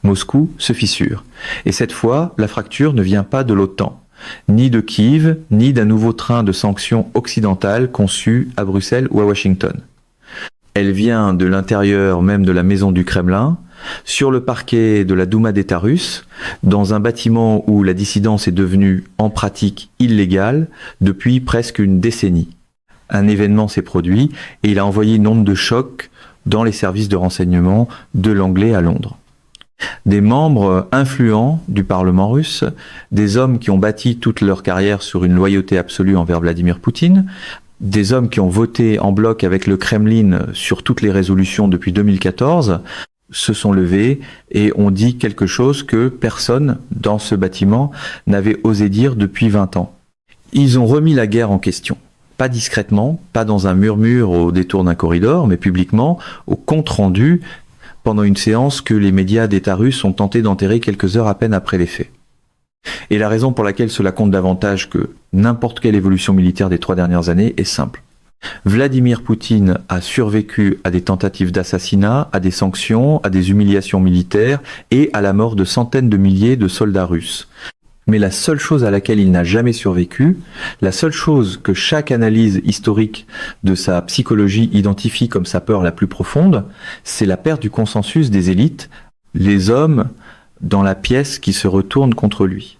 Moscou se fissure. Et cette fois, la fracture ne vient pas de l'OTAN, ni de Kiev, ni d'un nouveau train de sanctions occidentales conçu à Bruxelles ou à Washington. Elle vient de l'intérieur même de la maison du Kremlin, sur le parquet de la Douma d'État russe, dans un bâtiment où la dissidence est devenue en pratique illégale depuis presque une décennie. Un événement s'est produit et il a envoyé une onde de choc dans les services de renseignement de l'Anglais à Londres. Des membres influents du Parlement russe, des hommes qui ont bâti toute leur carrière sur une loyauté absolue envers Vladimir Poutine, des hommes qui ont voté en bloc avec le Kremlin sur toutes les résolutions depuis 2014, se sont levés et ont dit quelque chose que personne dans ce bâtiment n'avait osé dire depuis 20 ans. Ils ont remis la guerre en question. Pas discrètement, pas dans un murmure au détour d'un corridor, mais publiquement, au compte-rendu, pendant une séance que les médias d'État russes ont tenté d'enterrer quelques heures à peine après les faits. Et la raison pour laquelle cela compte davantage que n'importe quelle évolution militaire des 3 dernières années est simple. Vladimir Poutine a survécu à des tentatives d'assassinat, à des sanctions, à des humiliations militaires et à la mort de centaines de milliers de soldats russes. Mais la seule chose à laquelle il n'a jamais survécu, la seule chose que chaque analyse historique de sa psychologie identifie comme sa peur la plus profonde, c'est la perte du consensus des élites, les hommes dans la pièce qui se retournent contre lui.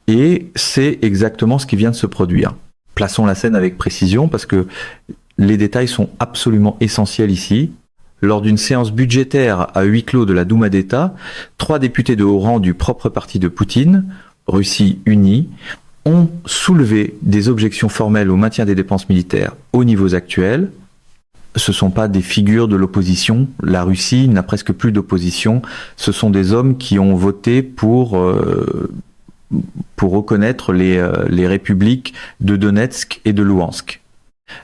Et c'est exactement ce qui vient de se produire. Plaçons la scène avec précision parce que les détails sont absolument essentiels ici. Lors d'une séance budgétaire à huis clos de la Douma d'État, 3 députés de haut rang du propre parti de Poutine, Russie unie, ont soulevé des objections formelles au maintien des dépenses militaires aux niveaux actuels. Ce ne sont pas des figures de l'opposition. La Russie n'a presque plus d'opposition. Ce sont des hommes qui ont voté pour reconnaître les républiques de Donetsk et de Louhansk.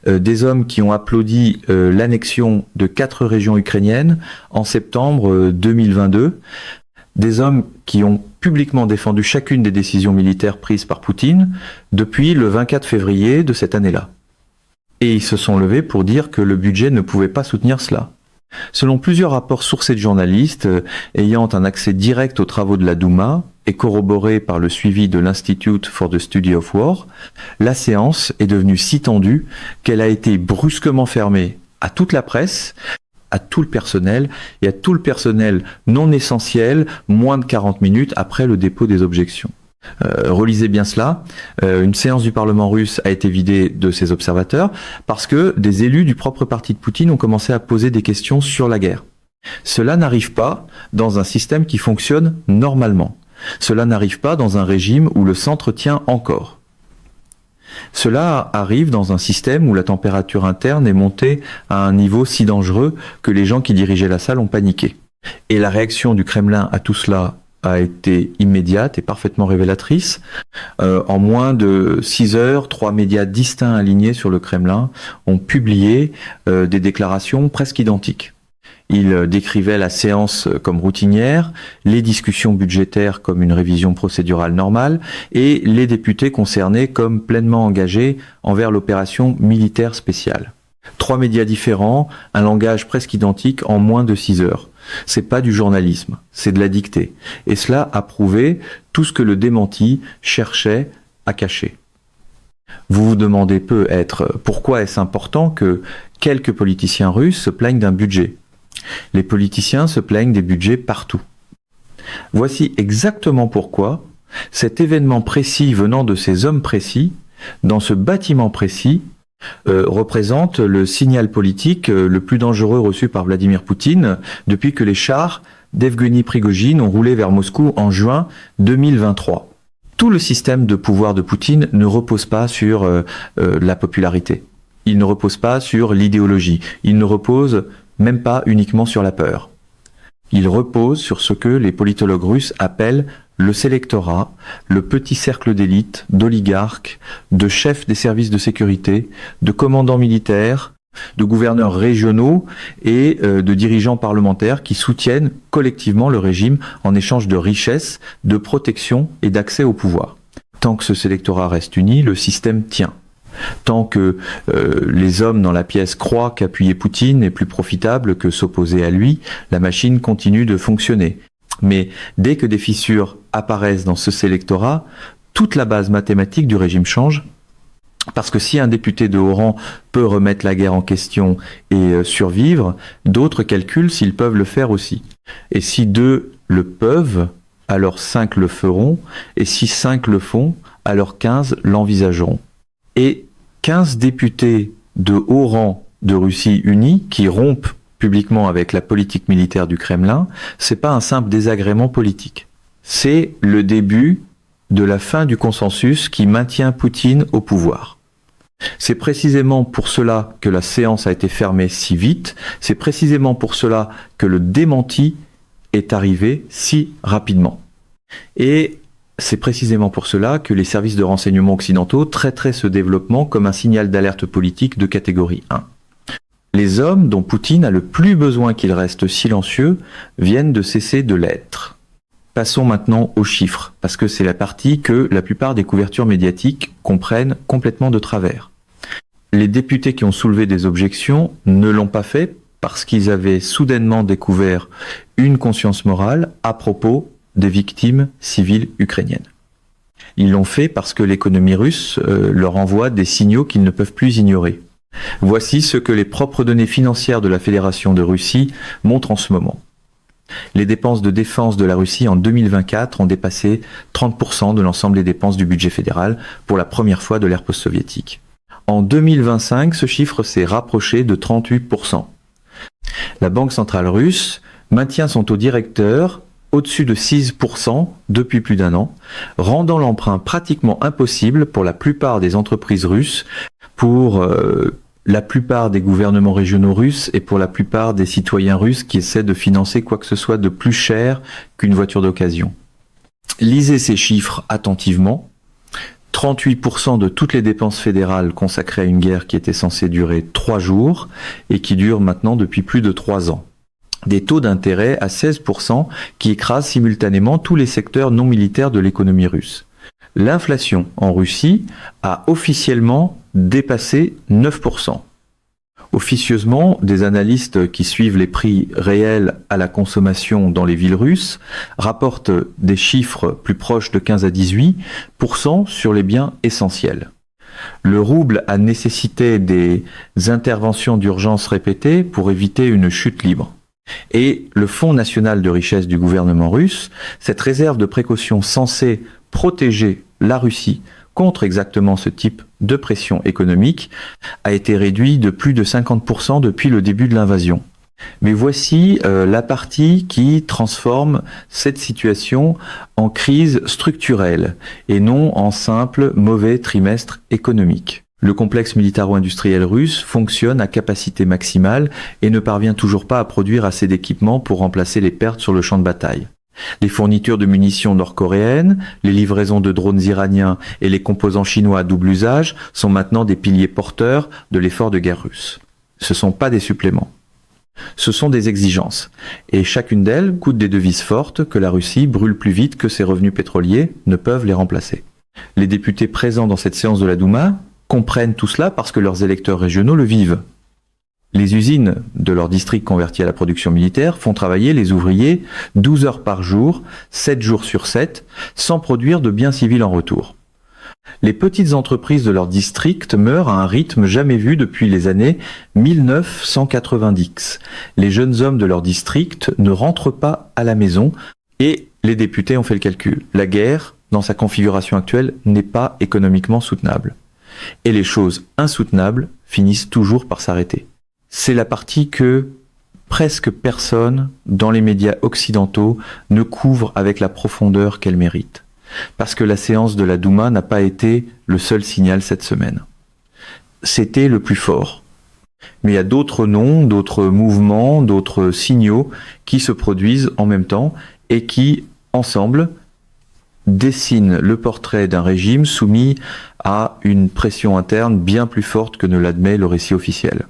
Des hommes qui ont applaudi l'annexion de 4 régions ukrainiennes en septembre 2022. Des hommes qui ont publiquement défendu chacune des décisions militaires prises par Poutine depuis le 24 février de cette année-là. Et ils se sont levés pour dire que le budget ne pouvait pas soutenir cela. Selon plusieurs rapports sourcés de journalistes ayant un accès direct aux travaux de la Douma et corroborés par le suivi de l'Institute for the Study of War, la séance est devenue si tendue qu'elle a été brusquement fermée à toute la presse, à tout le personnel et à tout le personnel non essentiel moins de 40 minutes après le dépôt des objections. Relisez bien cela, une séance du Parlement russe a été vidée de ses observateurs parce que des élus du propre parti de Poutine ont commencé à poser des questions sur la guerre. Cela n'arrive pas dans un système qui fonctionne normalement. Cela n'arrive pas dans un régime où le centre tient encore. Cela arrive dans un système où la température interne est montée à un niveau si dangereux que les gens qui dirigeaient la salle ont paniqué. Et la réaction du Kremlin à tout cela a été immédiate et parfaitement révélatrice. En moins de 6 heures, 3 médias distincts alignés sur le Kremlin ont publié des déclarations presque identiques. Ils décrivaient la séance comme routinière, les discussions budgétaires comme une révision procédurale normale et les députés concernés comme pleinement engagés envers l'opération militaire spéciale. 3 médias différents, un langage presque identique en moins de 6 heures. C'est pas du journalisme, c'est de la dictée. Et cela a prouvé tout ce que le démenti cherchait à cacher. Vous vous demandez peut-être pourquoi est-ce important que quelques politiciens russes se plaignent d'un budget. Les politiciens se plaignent des budgets partout. Voici exactement pourquoi cet événement précis venant de ces hommes précis, dans ce bâtiment précis, représente le signal politique le plus dangereux reçu par Vladimir Poutine depuis que les chars d'Evgueni Prigojine ont roulé vers Moscou en juin 2023. Tout le système de pouvoir de Poutine ne repose pas sur la popularité. Il ne repose pas sur l'idéologie. Il ne repose même pas uniquement sur la peur. Il repose sur ce que les politologues russes appellent le sélectorat, le petit cercle d'élite, d'oligarques, de chefs des services de sécurité, de commandants militaires, de gouverneurs régionaux et de dirigeants parlementaires qui soutiennent collectivement le régime en échange de richesses, de protection et d'accès au pouvoir. Tant que ce sélectorat reste uni, le système tient. Tant que les hommes dans la pièce croient qu'appuyer Poutine est plus profitable que s'opposer à lui, la machine continue de fonctionner. Mais dès que des fissures apparaissent dans ce sélectorat, toute la base mathématique du régime change. Parce que si un député de haut rang peut remettre la guerre en question et survivre, d'autres calculent s'ils peuvent le faire aussi. Et si 2 le peuvent, alors 5 le feront, et si 5 le font, alors 15 l'envisageront. Et 15 députés de haut rang de Russie unie qui rompent publiquement avec la politique militaire du Kremlin, c'est pas un simple désagrément politique. C'est le début de la fin du consensus qui maintient Poutine au pouvoir. C'est précisément pour cela que la séance a été fermée si vite, c'est précisément pour cela que le démenti est arrivé si rapidement. Et c'est précisément pour cela que les services de renseignement occidentaux traiteraient ce développement comme un signal d'alerte politique de catégorie 1. Les hommes dont Poutine a le plus besoin qu'ils restent silencieux viennent de cesser de l'être. Passons maintenant aux chiffres, parce que c'est la partie que la plupart des couvertures médiatiques comprennent complètement de travers. Les députés qui ont soulevé des objections ne l'ont pas fait parce qu'ils avaient soudainement découvert une conscience morale à propos des victimes civiles ukrainiennes. Ils l'ont fait parce que l'économie russe leur envoie des signaux qu'ils ne peuvent plus ignorer. Voici ce que les propres données financières de la Fédération de Russie montrent en ce moment. Les dépenses de défense de la Russie en 2024 ont dépassé 30% de l'ensemble des dépenses du budget fédéral pour la première fois de l'ère post-soviétique. En 2025, ce chiffre s'est rapproché de 38%. La Banque centrale russe maintient son taux directeur au-dessus de 6% depuis plus d'un an, rendant l'emprunt pratiquement impossible pour la plupart des entreprises russes, pour la plupart des gouvernements régionaux russes et pour la plupart des citoyens russes qui essaient de financer quoi que ce soit de plus cher qu'une voiture d'occasion. Lisez ces chiffres attentivement. 38% de toutes les dépenses fédérales consacrées à une guerre qui était censée durer 3 jours et qui dure maintenant depuis plus de 3 ans. Des taux d'intérêt à 16% qui écrasent simultanément tous les secteurs non militaires de l'économie russe. L'inflation en Russie a officiellement dépassé 9%. Officieusement, des analystes qui suivent les prix réels à la consommation dans les villes russes rapportent des chiffres plus proches de 15 à 18% sur les biens essentiels. Le rouble a nécessité des interventions d'urgence répétées pour éviter une chute libre. Et le Fonds national de richesse du gouvernement russe, cette réserve de précaution censée protéger la Russie contre exactement ce type de pression économique, a été réduit de plus de 50% depuis le début de l'invasion. Mais voici la partie qui transforme cette situation en crise structurelle et non en simple mauvais trimestre économique. Le complexe militaro-industriel russe fonctionne à capacité maximale et ne parvient toujours pas à produire assez d'équipements pour remplacer les pertes sur le champ de bataille. Les fournitures de munitions nord-coréennes, les livraisons de drones iraniens et les composants chinois à double usage sont maintenant des piliers porteurs de l'effort de guerre russe. Ce ne sont pas des suppléments. Ce sont des exigences. Et chacune d'elles coûte des devises fortes que la Russie brûle plus vite que ses revenus pétroliers ne peuvent les remplacer. Les députés présents dans cette séance de la Douma comprennent tout cela parce que leurs électeurs régionaux le vivent. Les usines de leur district convertis à la production militaire font travailler les ouvriers 12 heures par jour, 7 jours sur 7, sans produire de biens civils en retour. Les petites entreprises de leur district meurent à un rythme jamais vu depuis les années 1990. Les jeunes hommes de leur district ne rentrent pas à la maison et les députés ont fait le calcul. La guerre, dans sa configuration actuelle, n'est pas économiquement soutenable. Et les choses insoutenables finissent toujours par s'arrêter. C'est la partie que presque personne dans les médias occidentaux ne couvre avec la profondeur qu'elle mérite. Parce que la séance de la Douma n'a pas été le seul signal cette semaine. C'était le plus fort. Mais il y a d'autres noms, d'autres mouvements, d'autres signaux qui se produisent en même temps et qui, ensemble, dessinent le portrait d'un régime soumis à une pression interne bien plus forte que ne l'admet le récit officiel.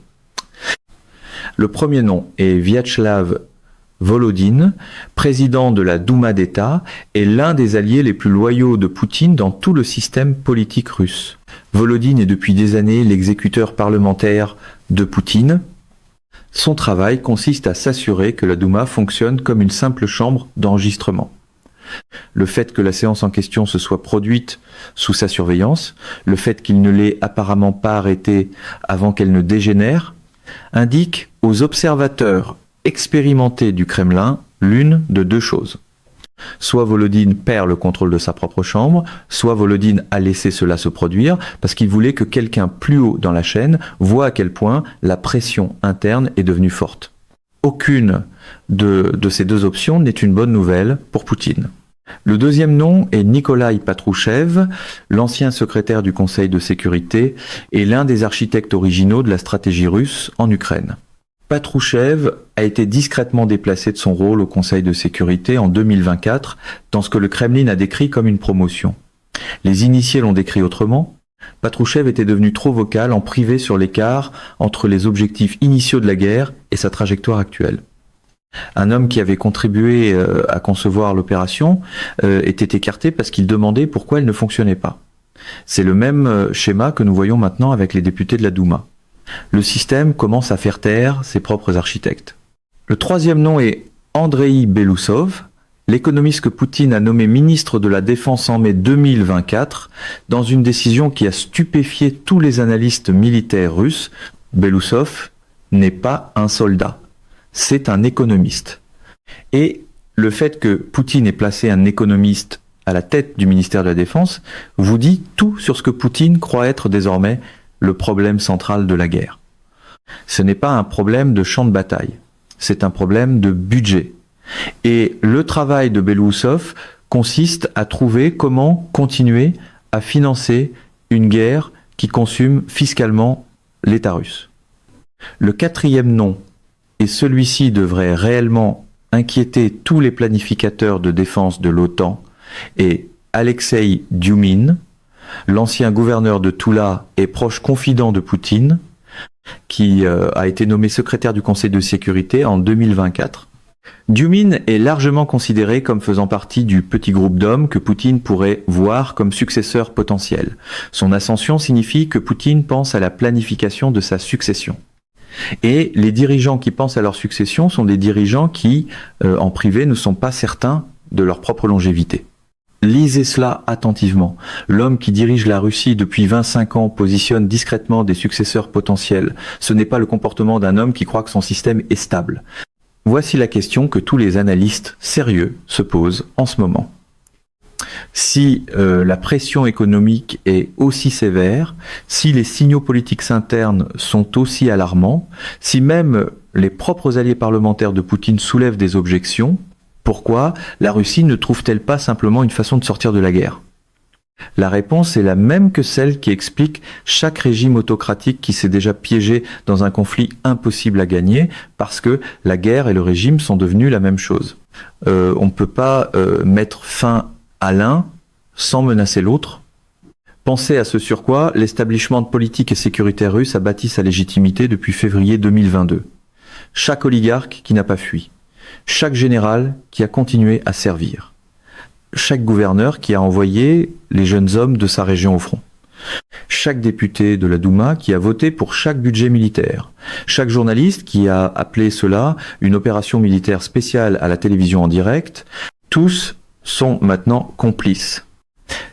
Le premier nom est Vyacheslav Volodine, président de la Douma d'État, et l'un des alliés les plus loyaux de Poutine dans tout le système politique russe. Volodine est depuis des années l'exécuteur parlementaire de Poutine. Son travail consiste à s'assurer que la Douma fonctionne comme une simple chambre d'enregistrement. Le fait que la séance en question se soit produite sous sa surveillance, le fait qu'il ne l'ait apparemment pas arrêtée avant qu'elle ne dégénère, indique aux observateurs expérimentés du Kremlin l'une de deux choses. Soit Volodine perd le contrôle de sa propre chambre, soit Volodine a laissé cela se produire parce qu'il voulait que quelqu'un plus haut dans la chaîne voie à quel point la pression interne est devenue forte. Aucune de ces deux options n'est une bonne nouvelle pour Poutine. Le deuxième nom est Nikolaï Patrouchev, l'ancien secrétaire du Conseil de sécurité et l'un des architectes originaux de la stratégie russe en Ukraine. Patrouchev a été discrètement déplacé de son rôle au Conseil de sécurité en 2024 dans ce que le Kremlin a décrit comme une promotion. Les initiés l'ont décrit autrement. Patrouchev était devenu trop vocal en privé sur l'écart entre les objectifs initiaux de la guerre et sa trajectoire actuelle. Un homme qui avait contribué à concevoir l'opération était écarté parce qu'il demandait pourquoi elle ne fonctionnait pas. C'est le même schéma que nous voyons maintenant avec les députés de la Douma. Le système commence à faire taire ses propres architectes. Le troisième nom est Andreï Belousov, l'économiste que Poutine a nommé ministre de la Défense en mai 2024, dans une décision qui a stupéfié tous les analystes militaires russes. Belousov n'est pas un soldat, c'est un économiste. Et le fait que Poutine ait placé un économiste à la tête du ministère de la Défense vous dit tout sur ce que Poutine croit être désormais le problème central de la guerre. Ce n'est pas un problème de champ de bataille, c'est un problème de budget. Et le travail de Belousov consiste à trouver comment continuer à financer une guerre qui consume fiscalement l'État russe. Le quatrième nom, et celui-ci devrait réellement inquiéter tous les planificateurs de défense de l'OTAN, est Alexei Diumine, l'ancien gouverneur de Toula et proche confident de Poutine, qui a été nommé secrétaire du Conseil de sécurité en 2024. Diumine est largement considéré comme faisant partie du petit groupe d'hommes que Poutine pourrait voir comme successeur potentiel. Son ascension signifie que Poutine pense à la planification de sa succession. Et les dirigeants qui pensent à leur succession sont des dirigeants qui, en privé, ne sont pas certains de leur propre longévité. Lisez cela attentivement. L'homme qui dirige la Russie depuis 25 ans positionne discrètement des successeurs potentiels. Ce n'est pas le comportement d'un homme qui croit que son système est stable. Voici la question que tous les analystes sérieux se posent en ce moment. Si la pression économique est aussi sévère, si les signaux politiques internes sont aussi alarmants, si même les propres alliés parlementaires de Poutine soulèvent des objections, pourquoi la Russie ne trouve-t-elle pas simplement une façon de sortir de la guerre ? La réponse est la même que celle qui explique chaque régime autocratique qui s'est déjà piégé dans un conflit impossible à gagner, parce que la guerre et le régime sont devenus la même chose. On ne peut pas mettre fin à l'un sans menacer l'autre. Pensez à ce sur quoi l'établissement politique et sécuritaire russe a bâti sa légitimité depuis février 2022. Chaque oligarque qui n'a pas fui. Chaque général qui a continué à servir. Chaque gouverneur qui a envoyé les jeunes hommes de sa région au front. Chaque député de la Douma qui a voté pour chaque budget militaire. Chaque journaliste qui a appelé cela une opération militaire spéciale à la télévision en direct. Tous sont maintenant complices.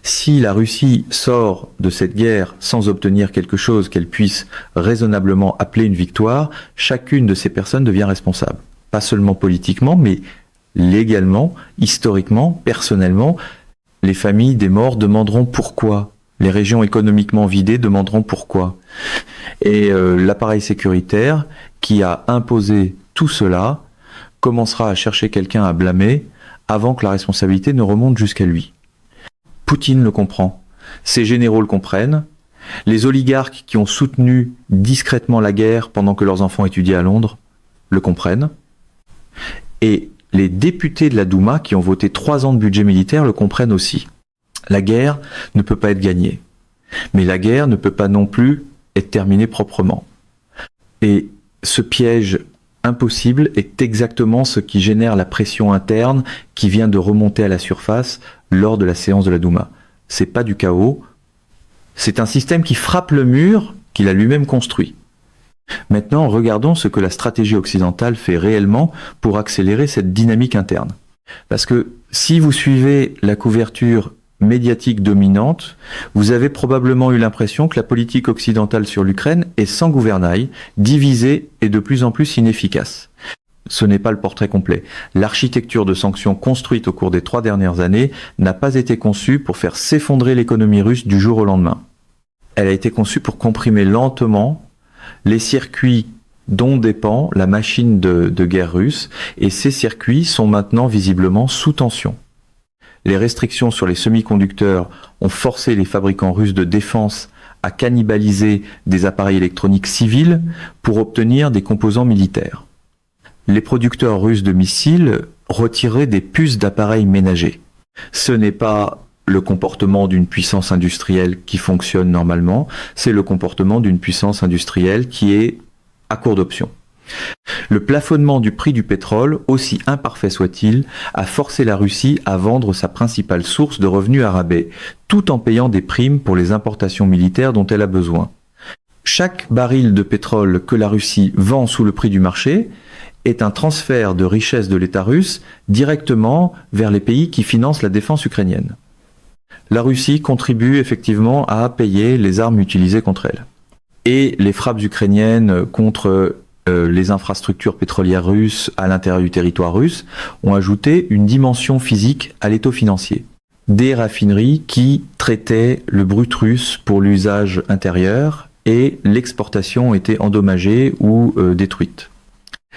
Si la Russie sort de cette guerre sans obtenir quelque chose qu'elle puisse raisonnablement appeler une victoire, chacune de ces personnes devient responsable. Pas seulement politiquement, mais légalement, historiquement, personnellement. Les familles des morts demanderont pourquoi. Les régions économiquement vidées demanderont pourquoi. Et l'appareil sécuritaire qui a imposé tout cela commencera à chercher quelqu'un à blâmer avant que la responsabilité ne remonte jusqu'à lui. Poutine le comprend. Ses généraux le comprennent. Les oligarques qui ont soutenu discrètement la guerre pendant que leurs enfants étudiaient à Londres le comprennent. Et les députés de la Douma qui ont voté 3 ans de budget militaire le comprennent aussi. La guerre ne peut pas être gagnée. Mais la guerre ne peut pas non plus être terminée proprement. Et ce piège impossible est exactement ce qui génère la pression interne qui vient de remonter à la surface lors de la séance de la Douma. C'est pas du chaos, c'est un système qui frappe le mur qu'il a lui-même construit. Maintenant, regardons ce que la stratégie occidentale fait réellement pour accélérer cette dynamique interne. Parce que si vous suivez la couverture médiatique dominante, vous avez probablement eu l'impression que la politique occidentale sur l'Ukraine est sans gouvernail, divisée et de plus en plus inefficace. Ce n'est pas le portrait complet. L'architecture de sanctions construite au cours des 3 dernières années n'a pas été conçue pour faire s'effondrer l'économie russe du jour au lendemain. Elle a été conçue pour comprimer lentement les circuits dont dépend la machine de guerre russe, et ces circuits sont maintenant visiblement sous tension. Les restrictions sur les semi-conducteurs ont forcé les fabricants russes de défense à cannibaliser des appareils électroniques civils pour obtenir des composants militaires. Les producteurs russes de missiles retiraient des puces d'appareils ménagers. Ce n'est pas le comportement d'une puissance industrielle qui fonctionne normalement, c'est le comportement d'une puissance industrielle qui est à court d'options. Le plafonnement du prix du pétrole, aussi imparfait soit-il, a forcé la Russie à vendre sa principale source de revenus à rabais, tout en payant des primes pour les importations militaires dont elle a besoin. Chaque baril de pétrole que la Russie vend sous le prix du marché est un transfert de richesse de l'État russe directement vers les pays qui financent la défense ukrainienne. La Russie contribue effectivement à payer les armes utilisées contre elle. Et les frappes ukrainiennes contre les infrastructures pétrolières russes à l'intérieur du territoire russe ont ajouté une dimension physique à l'étau financier. Des raffineries qui traitaient le brut russe pour l'usage intérieur et l'exportation était endommagée ou détruite.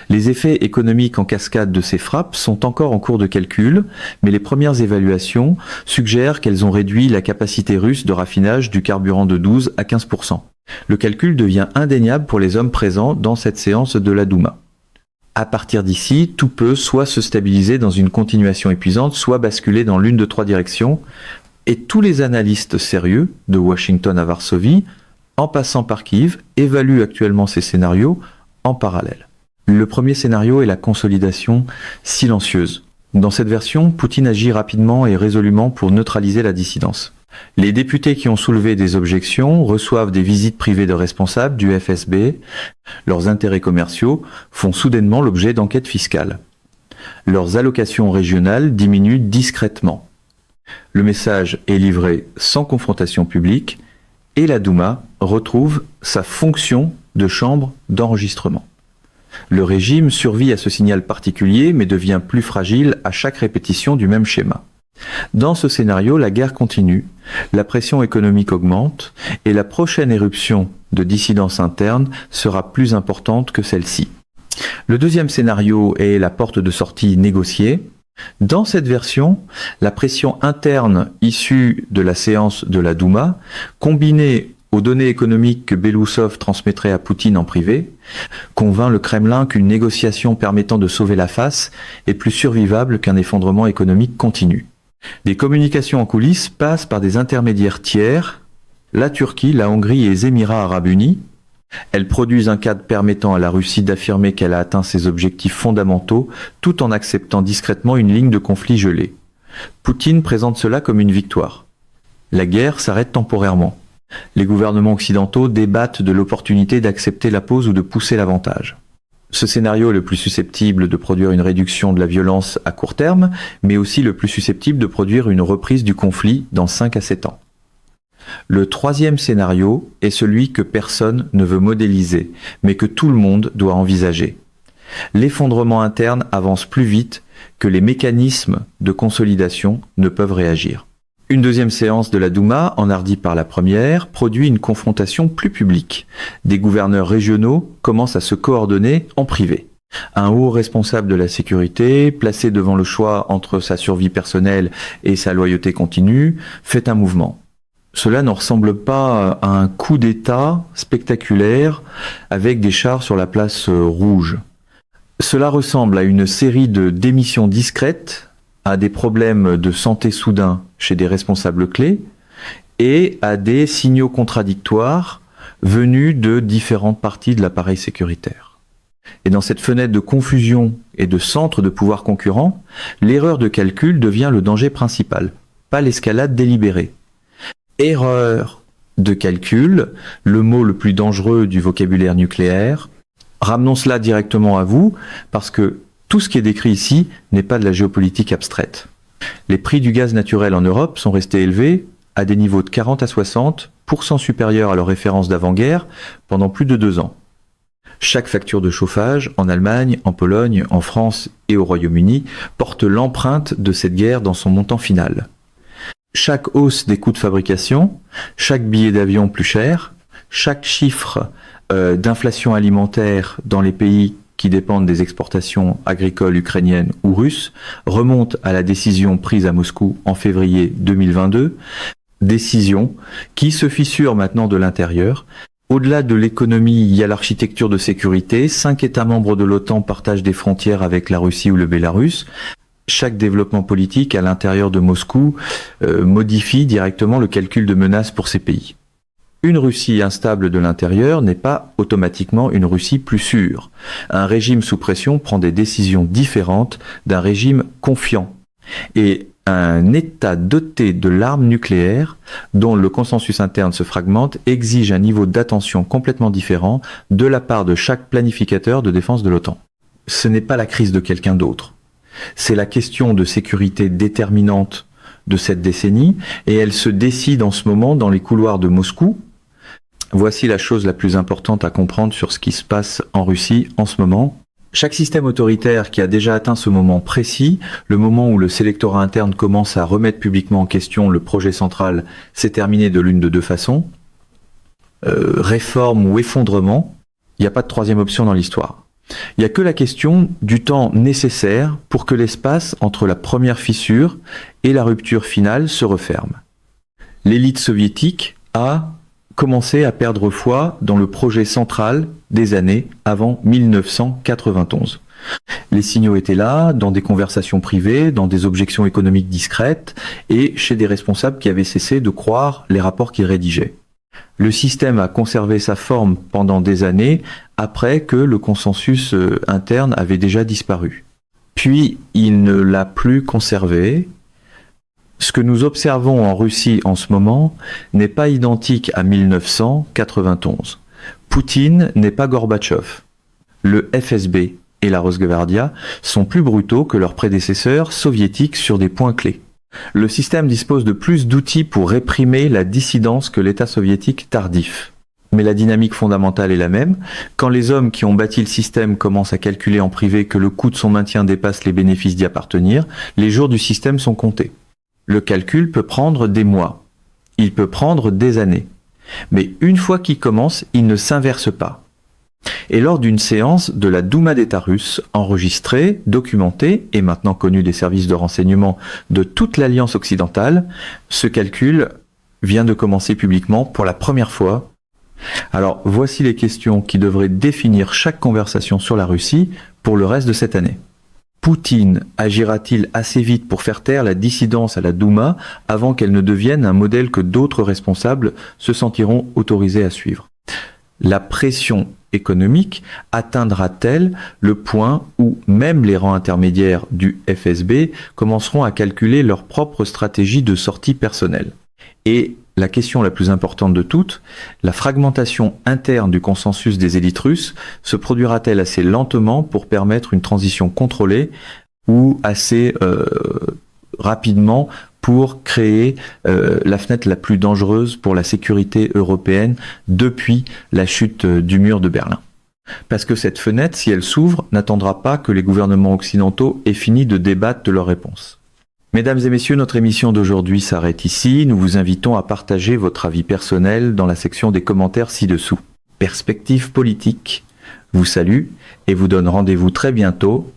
Les effets économiques en cascade de ces frappes sont encore en cours de calcul, mais les premières évaluations suggèrent qu'elles ont réduit la capacité russe de raffinage du carburant de 12 à 15%. Le calcul devient indéniable pour les hommes présents dans cette séance de la Douma. À partir d'ici, tout peut soit se stabiliser dans une continuation épuisante, soit basculer dans l'une de 3 directions, et tous les analystes sérieux, de Washington à Varsovie, en passant par Kiev, évaluent actuellement ces scénarios en parallèle. Le premier scénario est la consolidation silencieuse. Dans cette version, Poutine agit rapidement et résolument pour neutraliser la dissidence. Les députés qui ont soulevé des objections reçoivent des visites privées de responsables du FSB. Leurs intérêts commerciaux font soudainement l'objet d'enquêtes fiscales. Leurs allocations régionales diminuent discrètement. Le message est livré sans confrontation publique et la Douma retrouve sa fonction de chambre d'enregistrement. Le régime survit à ce signal particulier mais devient plus fragile à chaque répétition du même schéma. Dans ce scénario, la guerre continue, la pression économique augmente et la prochaine éruption de dissidence interne sera plus importante que celle-ci. Le deuxième scénario est la porte de sortie négociée. Dans cette version, la pression interne issue de la séance de la Douma, combinée aux données économiques que Belousov transmettrait à Poutine en privé, convainc le Kremlin qu'une négociation permettant de sauver la face est plus survivable qu'un effondrement économique continu. Des communications en coulisses passent par des intermédiaires tiers, la Turquie, la Hongrie et les Émirats arabes unis. Elles produisent un cadre permettant à la Russie d'affirmer qu'elle a atteint ses objectifs fondamentaux tout en acceptant discrètement une ligne de conflit gelée. Poutine présente cela comme une victoire. La guerre s'arrête temporairement. Les gouvernements occidentaux débattent de l'opportunité d'accepter la pause ou de pousser l'avantage. Ce scénario est le plus susceptible de produire une réduction de la violence à court terme, mais aussi le plus susceptible de produire une reprise du conflit dans 5 à 7 ans. Le troisième scénario est celui que personne ne veut modéliser, mais que tout le monde doit envisager. L'effondrement interne avance plus vite que les mécanismes de consolidation ne peuvent réagir. Une deuxième séance de la Douma, enhardie par la première, produit une confrontation plus publique. Des gouverneurs régionaux commencent à se coordonner en privé. Un haut responsable de la sécurité, placé devant le choix entre sa survie personnelle et sa loyauté continue, fait un mouvement. Cela ne ressemble pas à un coup d'État spectaculaire avec des chars sur la place rouge. Cela ressemble à une série de démissions discrètes, à des problèmes de santé soudains chez des responsables clés et à des signaux contradictoires venus de différentes parties de l'appareil sécuritaire. Et dans cette fenêtre de confusion et de centres de pouvoir concurrents, l'erreur de calcul devient le danger principal, pas l'escalade délibérée. Erreur de calcul, le mot le plus dangereux du vocabulaire nucléaire. Ramenons cela directement à vous, parce que tout ce qui est décrit ici n'est pas de la géopolitique abstraite. Les prix du gaz naturel en Europe sont restés élevés à des niveaux de 40 à 60% supérieurs à leur référence d'avant-guerre pendant plus de 2 ans. Chaque facture de chauffage en Allemagne, en Pologne, en France et au Royaume-Uni porte l'empreinte de cette guerre dans son montant final. Chaque hausse des coûts de fabrication, chaque billet d'avion plus cher, chaque chiffre d'inflation alimentaire dans les pays qui dépendent des exportations agricoles ukrainiennes ou russes remonte à la décision prise à Moscou en février 2022, décision qui se fissure maintenant de l'intérieur. Au-delà de l'économie, il y a l'architecture de sécurité. 5 États membres de l'OTAN partagent des frontières avec la Russie ou le Bélarus. Chaque développement politique à l'intérieur de Moscou modifie directement le calcul de menaces pour ces pays. Une Russie instable de l'intérieur n'est pas automatiquement une Russie plus sûre. Un régime sous pression prend des décisions différentes d'un régime confiant. Et un État doté de l'arme nucléaire, dont le consensus interne se fragmente, exige un niveau d'attention complètement différent de la part de chaque planificateur de défense de l'OTAN. Ce n'est pas la crise de quelqu'un d'autre. C'est la question de sécurité déterminante de cette décennie, et elle se décide en ce moment dans les couloirs de Moscou. Voici la chose la plus importante à comprendre sur ce qui se passe en Russie en ce moment. Chaque système autoritaire qui a déjà atteint ce moment précis, le moment où le sélectorat interne commence à remettre publiquement en question le projet central, s'est terminé de l'une de deux façons. Réforme ou effondrement, il n'y a pas de troisième option dans l'histoire. Il n'y a que la question du temps nécessaire pour que l'espace entre la première fissure et la rupture finale se referme. L'élite soviétique a commencé à perdre foi dans le projet central des années avant 1991. Les signaux étaient là, dans des conversations privées, dans des objections économiques discrètes, et chez des responsables qui avaient cessé de croire les rapports qu'ils rédigeaient. Le système a conservé sa forme pendant des années, après que le consensus interne avait déjà disparu. Puis, il ne l'a plus conservé. Ce que nous observons en Russie en ce moment n'est pas identique à 1991. Poutine n'est pas Gorbatchev. Le FSB et la Rosgvardia sont plus brutaux que leurs prédécesseurs soviétiques sur des points clés. Le système dispose de plus d'outils pour réprimer la dissidence que l'État soviétique tardif. Mais la dynamique fondamentale est la même. Quand les hommes qui ont bâti le système commencent à calculer en privé que le coût de son maintien dépasse les bénéfices d'y appartenir, les jours du système sont comptés. Le calcul peut prendre des mois, il peut prendre des années. Mais une fois qu'il commence, il ne s'inverse pas. Et lors d'une séance de la Douma d'État russe, enregistrée, documentée et maintenant connue des services de renseignement de toute l'Alliance occidentale, ce calcul vient de commencer publiquement pour la première fois. Alors voici les questions qui devraient définir chaque conversation sur la Russie pour le reste de cette année. Poutine agira-t-il assez vite pour faire taire la dissidence à la Douma avant qu'elle ne devienne un modèle que d'autres responsables se sentiront autorisés à suivre? La pression économique atteindra-t-elle le point où même les rangs intermédiaires du FSB commenceront à calculer leur propre stratégie de sortie personnelle? Et la question la plus importante de toutes, la fragmentation interne du consensus des élites russes se produira-t-elle assez lentement pour permettre une transition contrôlée ou assez rapidement pour créer la fenêtre la plus dangereuse pour la sécurité européenne depuis la chute du mur de Berlin? Parce que cette fenêtre, si elle s'ouvre, n'attendra pas que les gouvernements occidentaux aient fini de débattre de leurs réponses. Mesdames et messieurs, notre émission d'aujourd'hui s'arrête ici. Nous vous invitons à partager votre avis personnel dans la section des commentaires ci-dessous. Perspective politique vous salue et vous donne rendez-vous très bientôt